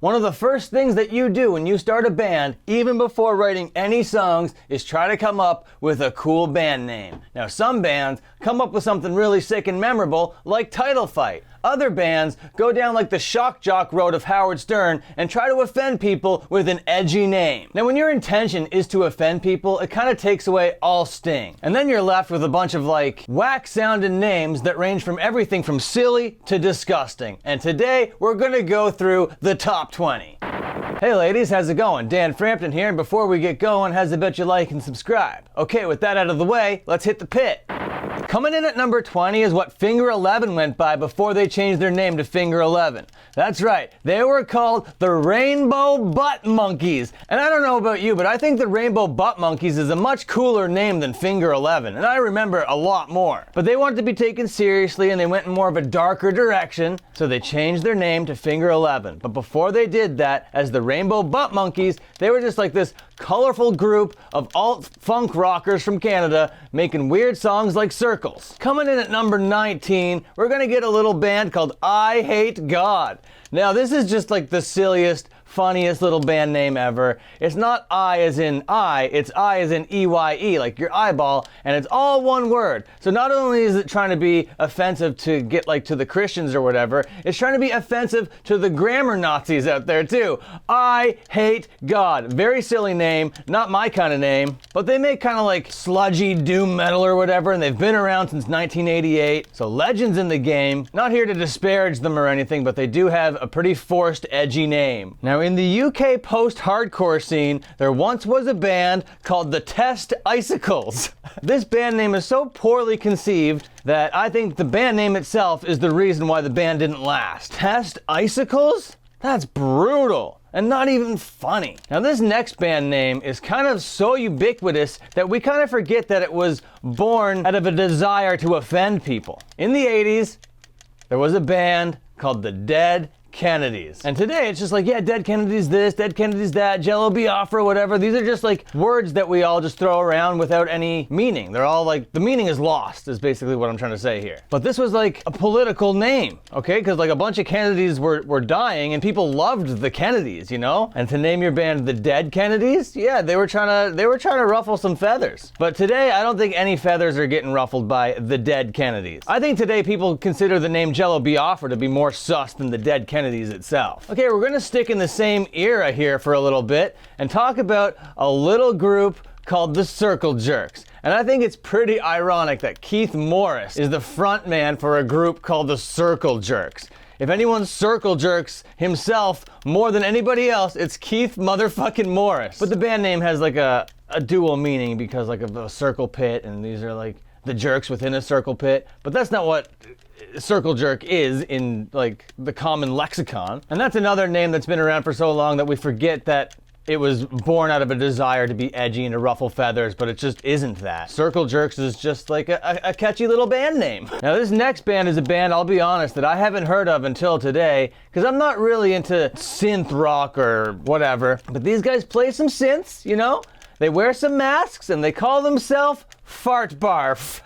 One of the first things that you do when you start a band, even before writing any songs, is try to come up with a cool band name. Now, some bands come up with something really sick and memorable, like Title Fight. Other bands go down like the shock jock road of Howard Stern and try to offend people with an edgy name. Now, when your intention is to offend people, it kind of takes away all sting. And then you're left with a bunch of like whack sounding names that range from everything from silly to disgusting. And today we're gonna go through the top 20. Hey ladies, how's it going? Dan Frampton here, and before we get going, how's about you like and subscribe? Okay, with that out of the way, let's hit the pit. Coming in at number 20 is what Finger 11 went by before they changed their name to Finger 11. That's right, they were called the Rainbow Butt Monkeys. And I don't know about you, but I think the Rainbow Butt Monkeys is a much cooler name than Finger 11, and I remember a lot more. But they wanted to be taken seriously and they went in more of a darker direction, so they changed their name to Finger 11. But before they did that, as the Rainbow Butt Monkeys, they were just like this colorful group of alt-funk rockers from Canada making weird songs like Circles. Coming in at number 19, we're gonna get a little band called I Hate God. Now this is just like the silliest, funniest little band name ever. It's not I as in I, it's I as in EYE, like your eyeball, and it's all one word. So not only is it trying to be offensive to get like to the Christians or whatever, it's trying to be offensive to the grammar Nazis out there too. I Hate God. Very silly name, not my kind of name, but they make kind of like sludgy doom metal or whatever, and they've been around since 1988, so legends in the game. Not here to disparage them or anything, but they do have a pretty forced, edgy name. Now, in the UK post-hardcore scene, there once was a band called the Test Icicles. This band name is so poorly conceived that I think the band name itself is the reason why the band didn't last. Test Icicles? That's brutal. And not even funny. Now this next band name is kind of so ubiquitous that we kind of forget that it was born out of a desire to offend people. In the 80s, there was a band called the Dead Kennedys. And today it's just like, yeah, Dead Kennedys this, Dead Kennedys that, Jello Biafra, whatever. These are just like words that we all just throw around without any meaning. They're all like, the meaning is lost, is basically what I'm trying to say here. But this was like a political name, okay? Because like a bunch of Kennedys were dying and people loved the Kennedys, you know? And to name your band the Dead Kennedys, yeah, they were trying to ruffle some feathers. But today, I don't think any feathers are getting ruffled by the Dead Kennedys. I think today people consider the name Jello Biafra to be more sus than the Dead Kennedys itself. Okay, we're gonna stick in the same era here for a little bit and talk about a little group called the Circle Jerks. And I think it's pretty ironic that Keith Morris is the front man for a group called the Circle Jerks. If anyone circle jerks himself more than anybody else, it's Keith motherfucking Morris. But the band name has like a dual meaning because like of a circle pit, and these are like the jerks within a circle pit. But that's not what circle jerk is in like the common lexicon. And that's another name that's been around for so long that we forget that it was born out of a desire to be edgy and to ruffle feathers, but it just isn't that. Circle Jerks is just like a catchy little band name. Now this next band is a band, I'll be honest, that I haven't heard of until today, because I'm not really into synth rock or whatever, but these guys play some synths, you know? They wear some masks and they call themselves Fart Barf.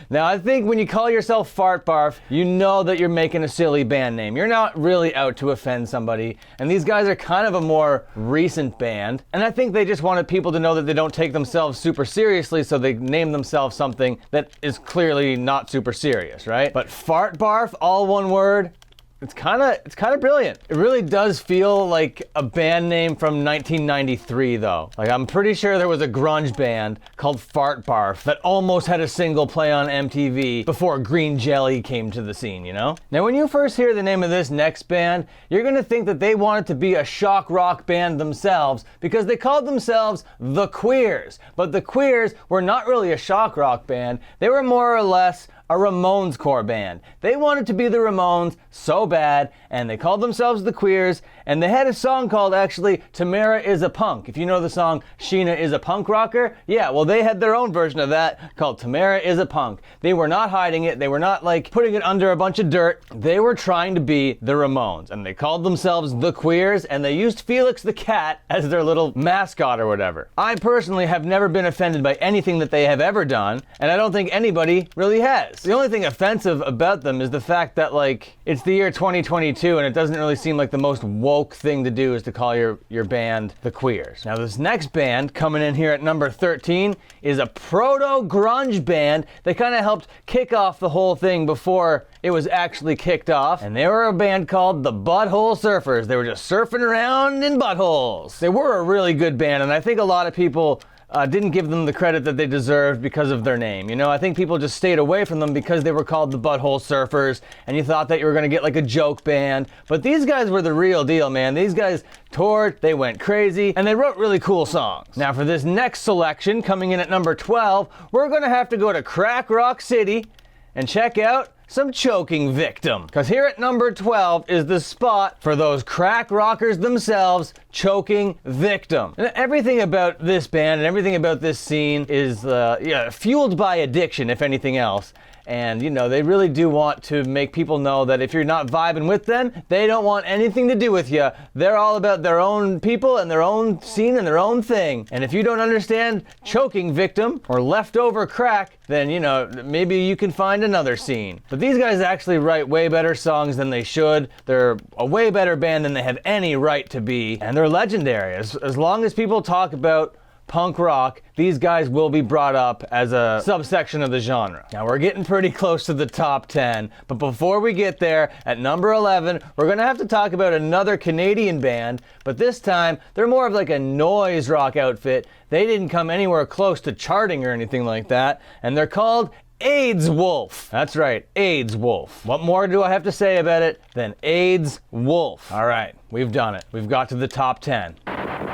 Now I think when you call yourself Fart Barf, you know that you're making a silly band name. You're not really out to offend somebody. And these guys are kind of a more recent band. And I think they just wanted people to know that they don't take themselves super seriously, so they name themselves something that is clearly not super serious, right? But Fart Barf, all one word, it's kind of brilliant. It really does feel like a band name from 1993 though. Like I'm pretty sure there was a grunge band called Fart Barf that almost had a single play on MTV before Green Jelly came to the scene, you know? Now when you first hear the name of this next band, you're gonna think that they wanted to be a shock rock band themselves because they called themselves The Queers. But The Queers were not really a shock rock band. They were more or less a Ramones core band. They wanted to be the Ramones so bad, and they called themselves the Queers, and they had a song called, actually, Tamara is a Punk. If you know the song Sheena is a Punk Rocker, yeah, well they had their own version of that called Tamara is a Punk. They were not hiding it, they were not like putting it under a bunch of dirt. They were trying to be the Ramones, and they called themselves the Queers, and they used Felix the Cat as their little mascot or whatever. I personally have never been offended by anything that they have ever done, and I don't think anybody really has. is. The only thing offensive about them is the fact that, like, it's the year 2022 and it doesn't really seem like the most woke thing to do is to call your band the Queers. Now, this next band coming in here at number 13 is a proto-grunge band that kind of helped kick off the whole thing before it was actually kicked off. And they were a band called the Butthole Surfers. They were just surfing around in buttholes. They were a really good band, and I think a lot of people didn't give them the credit that they deserved because of their name. You know, I think people just stayed away from them because they were called the Butthole Surfers, and you thought that you were going to get like a joke band. But these guys were the real deal, man. These guys toured, they went crazy, and they wrote really cool songs. Now, for this next selection, coming in at number 12, we're going to have to go to Crack Rock City and check out some Choking Victim. Because here at number 12 is the spot for those crack rockers themselves, Choking Victim. And everything about this band and everything about this scene is fueled by addiction, if anything else. And, you know, they really do want to make people know that if you're not vibing with them, they don't want anything to do with you. They're all about their own people and their own scene and their own thing. And if you don't understand Choking Victim or Leftover Crack, then, you know, maybe you can find another scene. But these guys actually write way better songs than they should. They're a way better band than they have any right to be. And they're legendary. As long as people talk about punk rock, these guys will be brought up as a subsection of the genre. Now, we're getting pretty close to the top 10, but before we get there, at number 11, we're gonna have to talk about another Canadian band, but this time, they're more of like a noise rock outfit. They didn't come anywhere close to charting or anything like that, and they're called AIDS Wolf. That's right, AIDS Wolf. What more do I have to say about it than AIDS Wolf? All right, we've done it. We've got to the top 10.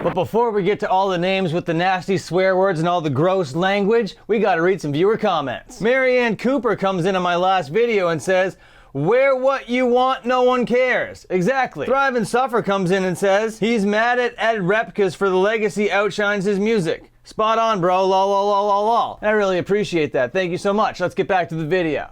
But before we get to all the names with the nasty swear words and all the gross language, we gotta read some viewer comments. Marianne Cooper comes in on my last video and says, "Wear what you want, no one cares." Exactly. Thrive and Suffer comes in and says, "He's mad at Ed Repkas for the legacy outshines his music." Spot on, bro. Lol, lol, lol, lol, lol. I really appreciate that. Thank you so much. Let's get back to the video.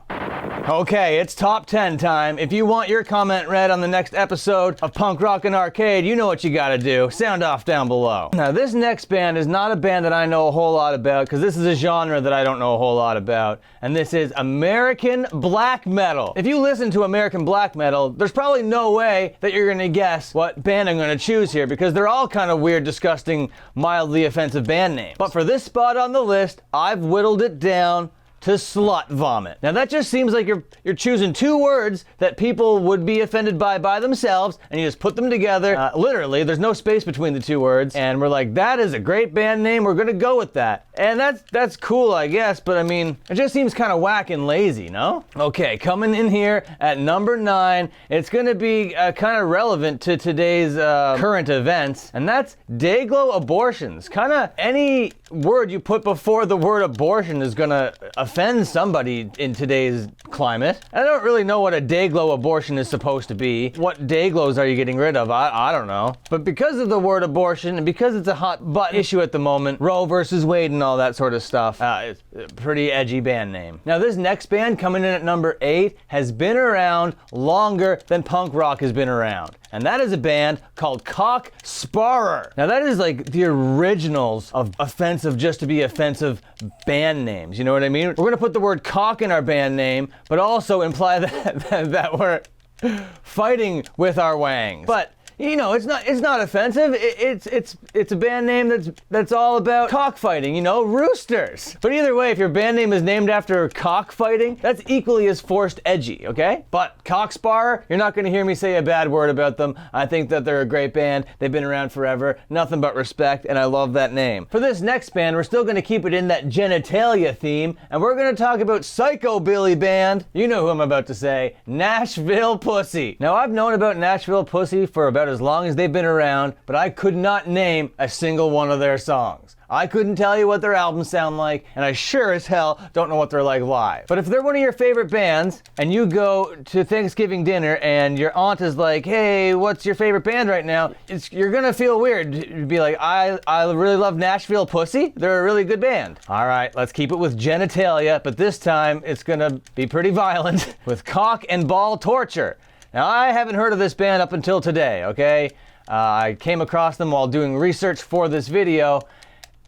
Okay, it's top 10 time. If you want your comment read on the next episode of Punk Rockin' Arcade, you know what you gotta do. Sound off down below. Now, this next band is not a band that I know a whole lot about, because this is a genre that I don't know a whole lot about, and this is American black metal. If you listen to American black metal, there's probably no way that you're gonna guess what band I'm gonna choose here, because they're all kind of weird, disgusting, mildly offensive band names. But for this spot on the list, I've whittled it down to Slut Vomit. Now that just seems like you're choosing two words that people would be offended by themselves, and you just put them together. Literally, there's no space between the two words, and we're like, that is a great band name, we're gonna go with that. And that's cool, I guess, but I mean, it just seems kind of whack and lazy, no? Okay, coming in here at number 9, it's gonna be kind of relevant to today's current events, and that's Dayglow Abortions. Kind of any word you put before the word abortion is gonna offend somebody in today's climate. I don't really know what a Dayglow abortion is supposed to be. What Dayglows are you getting rid of? I don't know. But because of the word abortion, and because it's a hot button issue at the moment, Roe versus Wade and all that sort of stuff, it's a pretty edgy band name. Now this next band coming in at number 8 has been around longer than punk rock has been around. And that is a band called Cock Sparrer. Now that is like the originals of offensive just to be offensive band names. You know what I mean? We're gonna put the word cock in our band name, but also imply that we're fighting with our wangs. But you know, it's not offensive. It's a band name that's all about cockfighting, you know, roosters. But either way, if your band name is named after cockfighting, that's equally as forced edgy, okay? But Cock Sparrer, you're not gonna hear me say a bad word about them. I think that they're a great band. They've been around forever, nothing but respect, and I love that name. For this next band, we're still gonna keep it in that genitalia theme, and we're gonna talk about Psychobilly Band. You know who I'm about to say, Nashville Pussy. Now I've known about Nashville Pussy for about as long as they've been around, but I could not name a single one of their songs. I couldn't tell you what their albums sound like, and I sure as hell don't know what they're like live. But if they're one of your favorite bands, and you go to Thanksgiving dinner and your aunt is like, "Hey, what's your favorite band right now?" You're gonna feel weird to be like, I really love Nashville Pussy. They're a really good band. All right, let's keep it with genitalia, but this time it's gonna be pretty violent with Cock and Ball Torture. Now, I haven't heard of this band up until today, okay? I came across them while doing research for this video,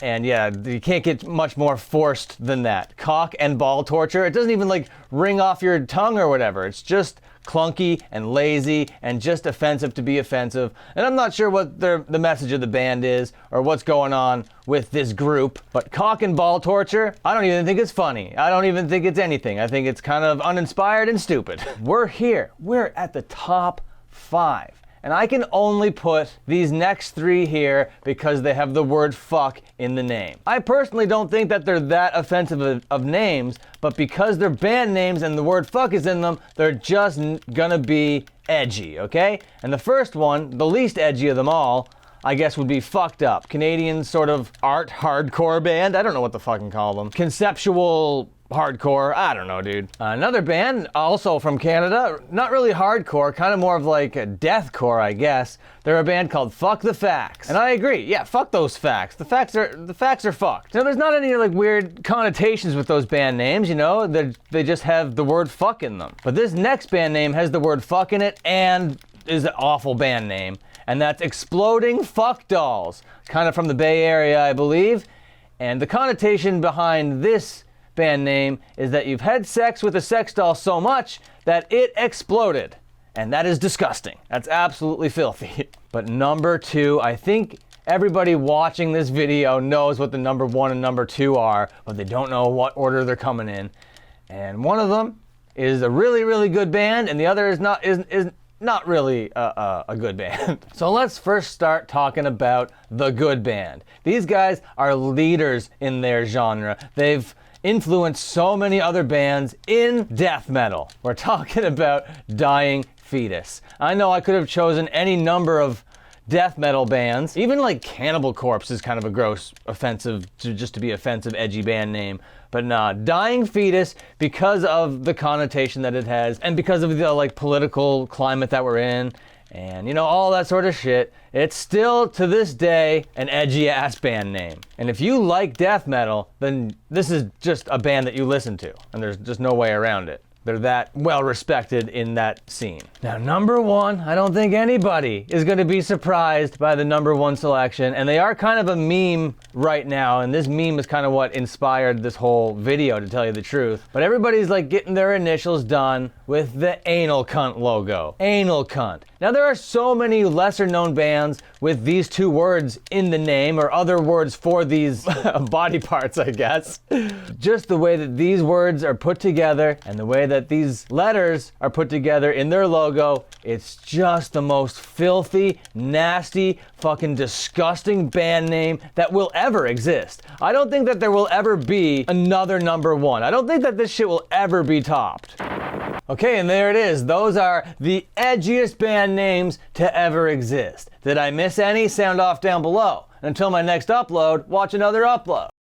And yeah, you can't get much more forced than that. Cock and ball torture. It doesn't even like ring off your tongue or whatever. It's just clunky and lazy and just offensive to be offensive. And I'm not sure what the message of the band is or what's going on with this group, but cock and ball torture, I don't even think it's funny. I don't even think it's anything. I think it's kind of uninspired and stupid. We're here. We're at the top 5. And I can only put these next 3 here because they have the word fuck in the name. I personally don't think that they're that offensive of names, but because they're band names and the word fuck is in them, they're just gonna be edgy, okay? And the first one, the least edgy of them all, I guess would be Fucked Up. Canadian sort of art hardcore band. I don't know what to fucking call them. Conceptual hardcore. I don't know, dude. Another band, also from Canada, not really hardcore, kind of more of like a deathcore, I guess. They're a band called Fuck the Facts. And I agree. Yeah, fuck those facts. The facts are fucked. Now, there's not any like weird connotations with those band names, you know? They just have the word fuck in them. But this next band name has the word fuck in it and is an awful band name. And that's Exploding Fuck Dolls. Kind of from the Bay Area, I believe. And the connotation behind this band name is that you've had sex with a sex doll so much that it exploded. And that is disgusting. That's absolutely filthy. But number 2, I think everybody watching this video knows what the number 1 and number 2 are, but they don't know what order they're coming in. And one of them is a really, really good band, and the other is not really a good band. So let's first start talking about the good band. These guys are leaders in their genre. They've influenced so many other bands in death metal. We're talking about Dying Fetus. I know I could have chosen any number of death metal bands. Even like Cannibal Corpse is kind of a gross, offensive, just to be offensive, edgy band name. But nah, Dying Fetus, because of the connotation that it has, and because of the like political climate that we're in, and you know, all that sort of shit, it's still to this day an edgy ass band name. And if you like death metal, then this is just a band that you listen to, and there's just no way around it. They're that well respected in that scene. Now, number 1, I don't think anybody is going to be surprised by the number 1 selection, and they are kind of a meme right now, and this meme is kind of what inspired this whole video, to tell you the truth. But everybody's like getting their initials done with the Anal Cunt logo. Anal Cunt. Now, there are so many lesser known bands with these 2 words in the name, or other words for these body parts, I guess. Just the way that these words are put together and the way that these letters are put together in their logo, it's just the most filthy, nasty, fucking disgusting band name that will ever exist. I don't think that there will ever be another number 1. I don't think that this shit will ever be topped. Okay, and there it is. Those are the edgiest band names to ever exist. Did I miss any? Sound off down below. Until my next upload, watch another upload.